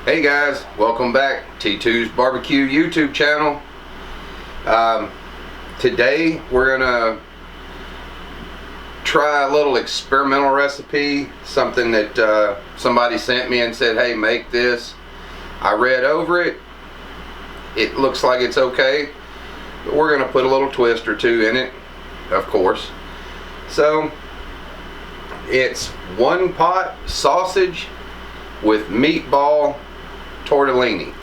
Hey guys, welcome back. T2's Barbecue YouTube channel. Today we're gonna try a little experimental recipe, something that somebody sent me and said, hey, make this. I read over it. It looks like it's okay, but we're gonna put a little twist or two in it, of course. So it's one pot sausage with meatball tortellini.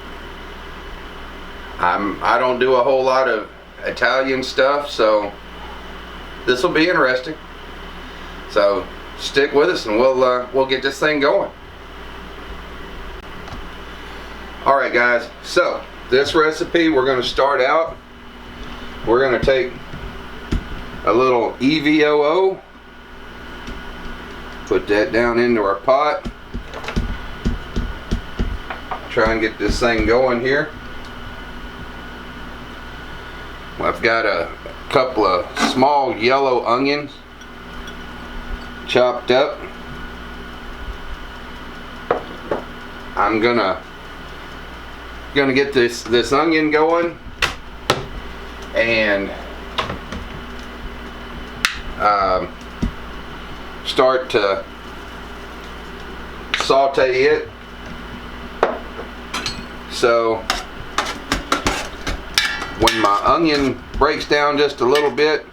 I don't do a whole lot of Italian stuff, so this will be interesting. So stick with us and we'll get this thing going. Alright guys, so this recipe, we're going to start out, we're going to take a little EVOO, put that down into our pot. Try and get this thing going here. I've got a couple of small yellow onions chopped up. I'm gonna get this onion going and start to saute it. So when my onion breaks down just a little bit,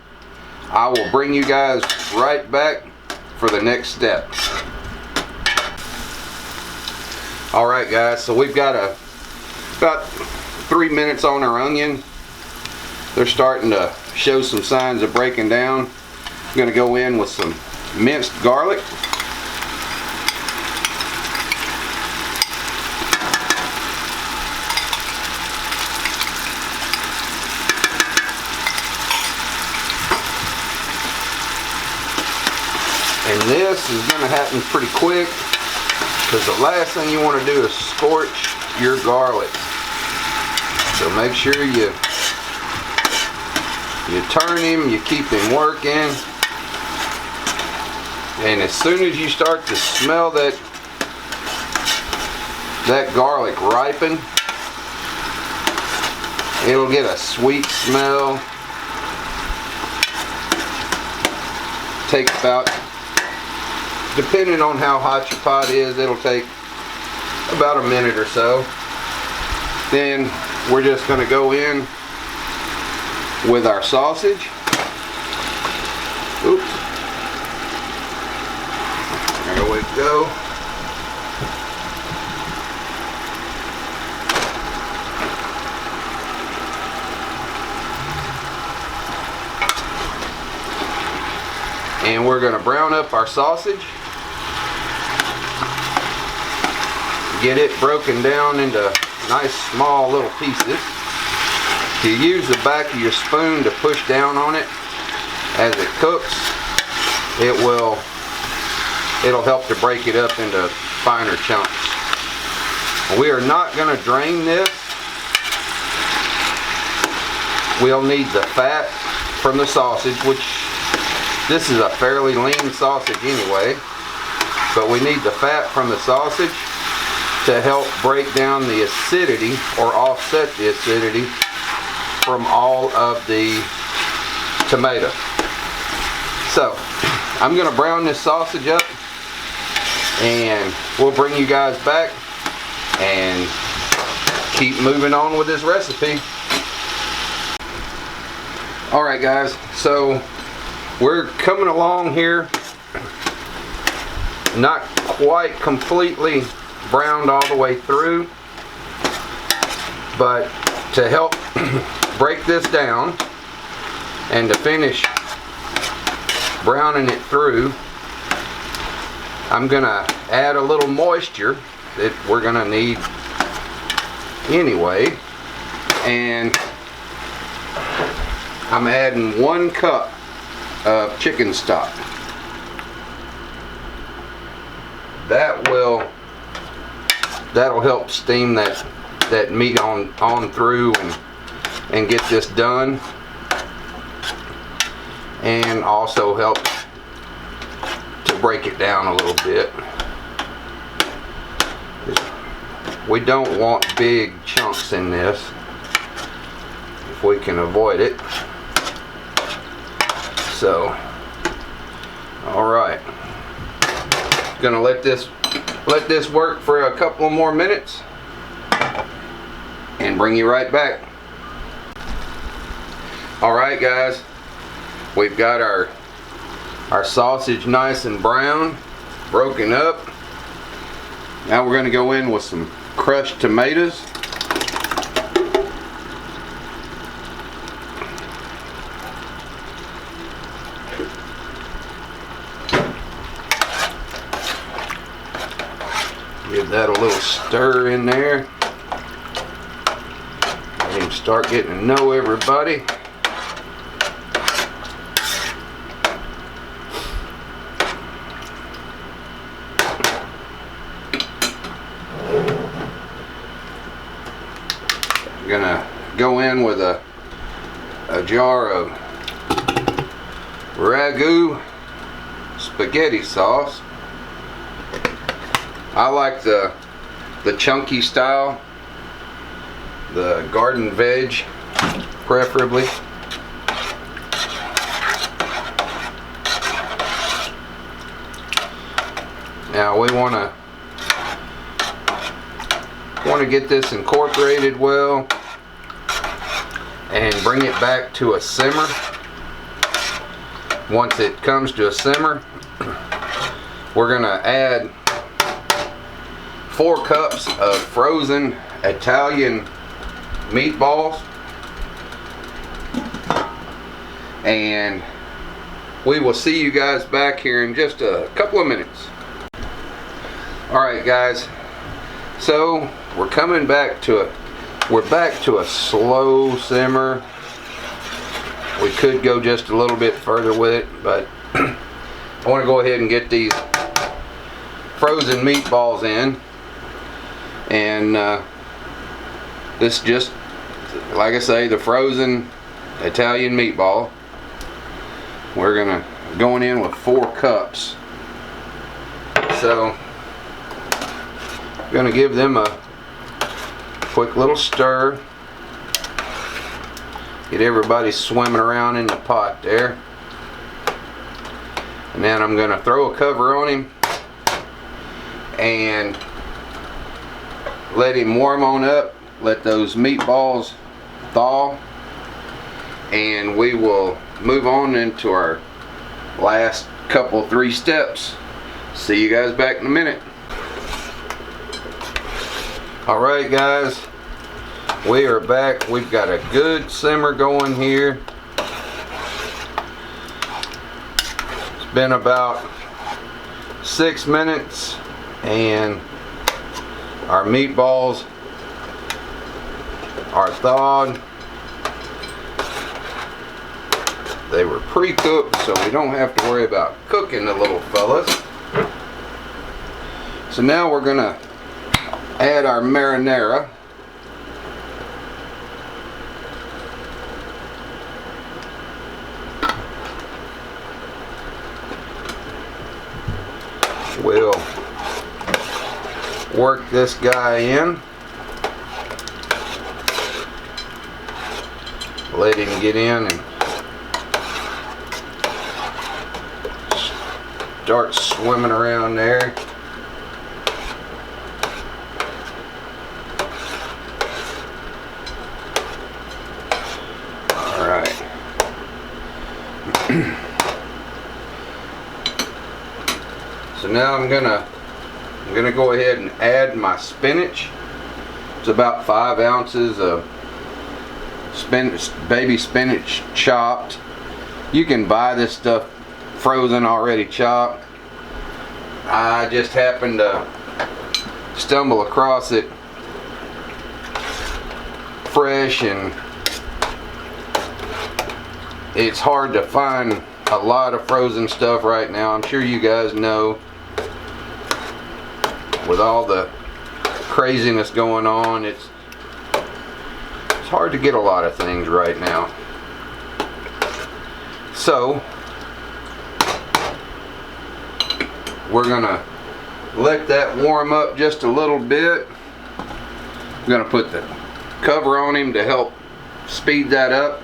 I will bring you guys right back for the next step. Alright guys, so we've got about 3 minutes on our onion. They're starting to show some signs of breaking down. I'm going to go in with some minced garlic. And this is going to happen pretty quick because the last thing you want to do is scorch your garlic. So make sure you turn him, you keep him working. And as soon as you start to smell that garlic ripen, it'll get a sweet smell. Takes about, depending on how hot your pot is, it'll take about a minute or so. Then we're just going to go in with our sausage. Oops. There we go. And we're going to brown up our sausage. Get it broken down into nice small little pieces. If you use the back of your spoon to push down on it as it cooks, it'll help to break it up into finer chunks. We are not going to drain this. We'll need the fat from the sausage, which this is a fairly lean sausage anyway, but we need the fat from the sausage to help break down the acidity or offset the acidity from all of the tomato. So I'm going to brown this sausage up and we'll bring you guys back and keep moving on with this recipe. Alright guys, so we're coming along here, not quite completely browned all the way through, but to help break this down and to finish browning it through, I'm gonna add a little moisture that we're gonna need anyway, and I'm adding 1 cup of chicken stock. That'll help steam that meat on through and get this done, and also help to break it down a little bit. We don't want big chunks in this if we can avoid it. So, alright. Gonna let this work for a couple more minutes and bring you right back. Alright guys, we've got our sausage nice and brown, broken up. Now we're going to go in with some crushed tomatoes. Give that a little stir in there. Let him start getting to know everybody. I'm gonna go in with a jar of ragu spaghetti sauce. I like the chunky style, the garden veg preferably. Now we want to get this incorporated well and bring it back to a simmer. Once it comes to a simmer, we're going to add 4 cups of frozen Italian meatballs, and we will see you guys back here in just a couple of minutes. Alright guys, so we're coming back to we're back to a slow simmer. We could go just a little bit further with it, but I want to go ahead and get these frozen meatballs in. And this just, like I say, the frozen Italian meatball. We're going in with 4 cups. So gonna give them a quick little stir. Get everybody swimming around in the pot there. And then I'm gonna throw a cover on him and let him warm on up, let those meatballs thaw, and we will move on into our last couple 3 steps. See you guys back in a minute. Alright guys, we are back. We've got a good simmer going here. It's been about 6 minutes and our meatballs are thawed. They were pre-cooked, so we don't have to worry about cooking the little fellas. So now we're gonna add our marinara. We'll work this guy in. Let him get in and start swimming around there. Alright. So now I'm gonna go ahead and add my spinach. It's about 5 ounces of baby spinach chopped. You can buy this stuff frozen already chopped. I just happened to stumble across it fresh, and it's hard to find a lot of frozen stuff right now. I'm sure you guys know, with all the craziness going on, it's hard to get a lot of things right now. So we're gonna let that warm up just a little bit. I'm gonna put the cover on him to help speed that up,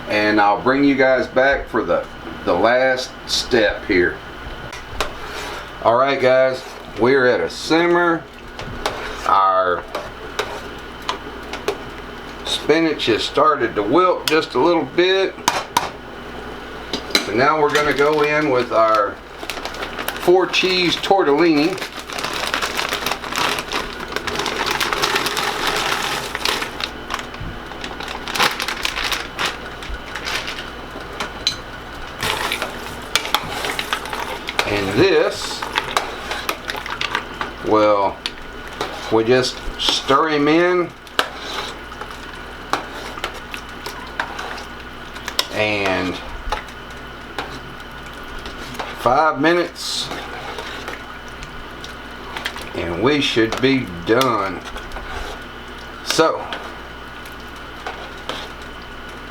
and I'll bring you guys back for the last step here. Alright guys, we're at a simmer. Our spinach has started to wilt just a little bit. So now we're going to go in with our 4 cheese tortellini. And this, well, we just stir him in, and 5 minutes and we should be done. So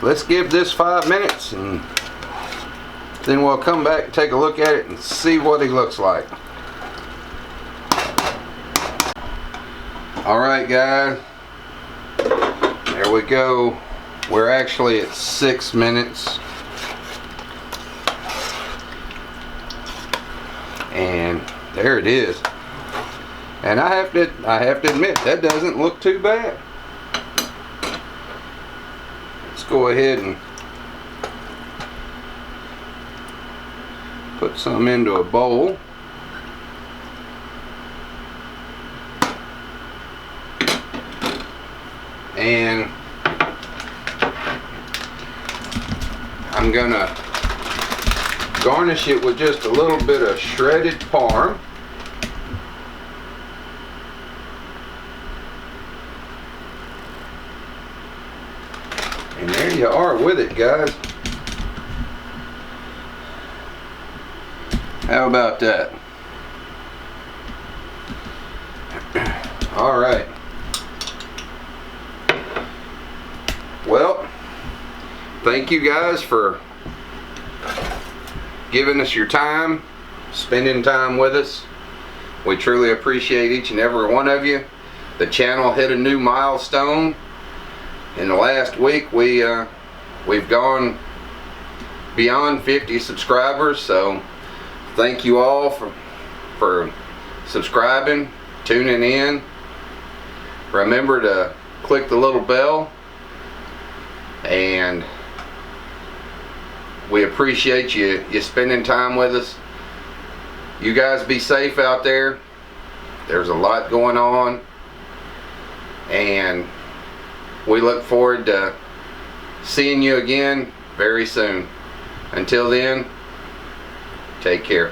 let's give this 5 minutes, and then we'll come back and take a look at it and see what he looks like. Alright guys, there we go. We're actually at 6 minutes. And there it is. And I have to admit, that doesn't look too bad. Let's go ahead and put some into a bowl. And I'm gonna garnish it with just a little bit of shredded parm. And there you are with it, guys. How about that? All right. Well, thank you guys for giving us your time, spending time with us. We truly appreciate each and every one of you. The channel hit a new milestone. In the last week, we've gone beyond 50 subscribers, so thank you all for subscribing, tuning in. Remember to click the little bell, and we appreciate you spending time with us. You guys be safe out there. There's a lot going on, and we look forward to seeing you again very soon. Until then, take care.